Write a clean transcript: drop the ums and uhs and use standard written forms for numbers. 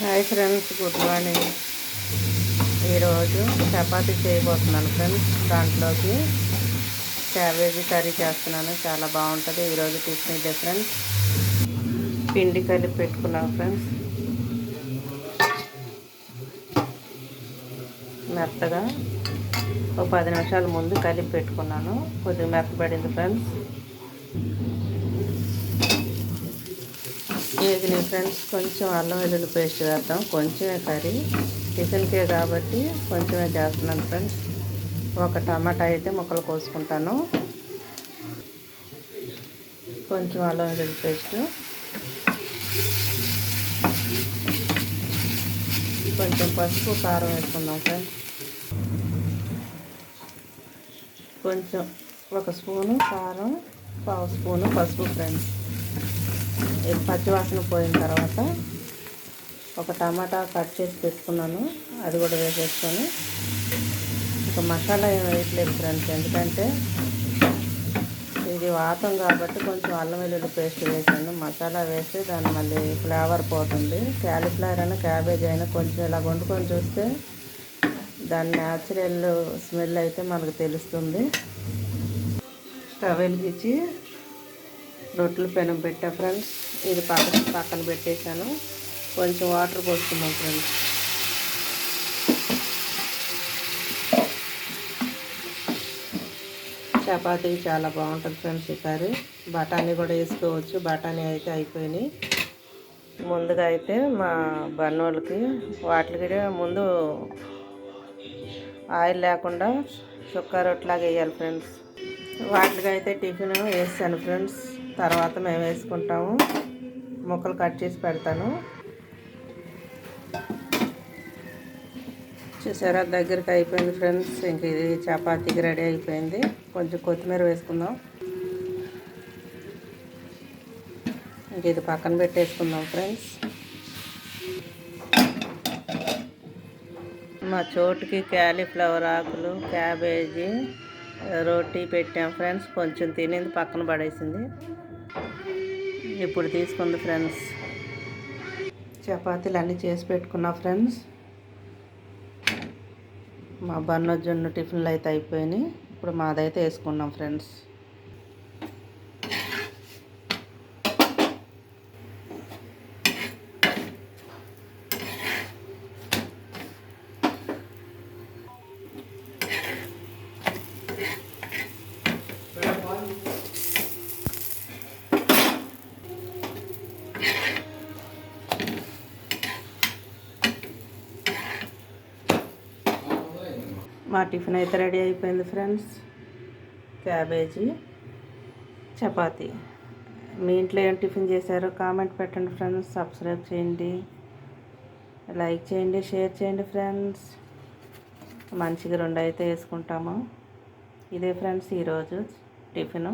Hi friends, good morning. ఈరోజు చపాతీ చేయబోతున్నాను friends. దాంట్లోకి క్యాబేజీ కర్రీ చేస్తున్నాను, చాలా బాగుంటుంది. ఈరోజు టిఫిన్ ఇదే ఫ్రెండ్స్. పిండి కలిపి పెట్టుకున్నాను ఫ్రెండ్స్. మెత్తగా ఒక 10 నిమిషాల ముందు కలిపి పెట్టుకున్నాను. కొద్దిగా మెత్తబడింది ఫ్రెండ్స్. వేగిన ఫ్రెండ్స్, కొంచెం అల్లం వెల్లుల్లి పేస్ట్ వేద్దాం. కొంచెమే కర్రీ, టిఫిన్కే కాబట్టి కొంచెమే చేస్తున్నాను ఫ్రెండ్స్. ఒక టమాటా అయితే ముక్కలు కోసుకుంటాను. కొంచెం అల్లం వెల్లుల్లి పేస్ట్, కొంచెం పసుపు కారం వేసుకుందాం ఫ్రెండ్స్. కొంచెం ఒక స్పూను కారం, పావు స్పూను పసుపు ఫ్రెండ్స్. ఇది పచ్చివాసన పోయిన తర్వాత ఒక టమాటా కట్ చేసి పెట్టుకున్నాను, అది కూడా వేసేసుకొని ఒక మసాలా ఏం వేయట్లేదు ఫ్రెండ్స్. ఎందుకంటే ఇది వాతం కాబట్టి కొంచెం అల్లం వెల్లుల్లి పేస్ట్ వేసాను. మసాలా వేస్తే దాన్ని మళ్ళీ ఫ్లేవర్ పోతుంది. క్యాలీఫ్లవర్ అయినా క్యాబేజ్ అయినా కొంచెం ఇలా వండుకొని చూస్తే దాని న్యాచురల్ స్మెల్ అయితే మనకు తెలుస్తుంది. స్టవ్ వెలిగించి రొట్టెల పెనం పెట్టా ఫ్రెండ్స్. ఇది పక్కన పెట్టేశాను. కొంచెం వాటర్ పోసుకున్నాం ఫ్రెండ్స్. చపాతీకి చాలా బాగుంటుంది ఫ్రెండ్స్ ఈ కర్రీ. బఠానీ కూడా వేసుకోవచ్చు. బఠానీ అయితే అయిపోయినాయి. ముందుగా అయితే మా బన్నోళ్ళకి వాటికి ముందు ఆయిల్ లేకుండా చుక్క రొట్టెలాగా వేయాలి ఫ్రెండ్స్. వాటికి అయితే టిఫిన్ వేస్తాను ఫ్రెండ్స్. తర్వాత మేము వేసుకుంటాము. ముక్కలు కట్ చేసి పెడతాను. చూసారా, దగ్గరికి అయిపోయింది ఫ్రెండ్స్. ఇంక ఇది చపాతీకి రెడీ అయిపోయింది. కొంచెం కొత్తిమీర వేసుకుందాం. ఇంక ఇది పక్కన పెట్టేసుకుందాం ఫ్రెండ్స్. మా చోటుకి క్యాలీఫ్లవర్ ఆకులు, క్యాబేజీ రోటీ పెట్టాం ఫ్రెండ్స్. కొంచెం తినింది, పక్కన పడేసింది. ఇప్పుడు తీసుకుంది ఫ్రెండ్స్. చపాతీలు అన్నీ చేసి పెట్టుకున్నా ఫ్రెండ్స్. మా బన్నొజ్జున్న టిఫిన్లు అయితే అయిపోయినాయి. ఇప్పుడు మాదైతే వేసుకున్నాం ఫ్రెండ్స్. మా టిఫిన్ అయితే రెడీ అయిపోయింది ఫ్రెండ్స్. క్యాబేజీ చపాతీ. మీ ఇంట్లో ఏం టిఫిన్ చేశారో కామెంట్ పెట్టండి ఫ్రెండ్స్. సబ్స్క్రైబ్ చేయండి, లైక్ చేయండి, షేర్ చేయండి ఫ్రెండ్స్. మంచిగా 2 అయితే వేసుకుంటాము. ఇదే ఫ్రెండ్స్ ఈరోజు టిఫిను.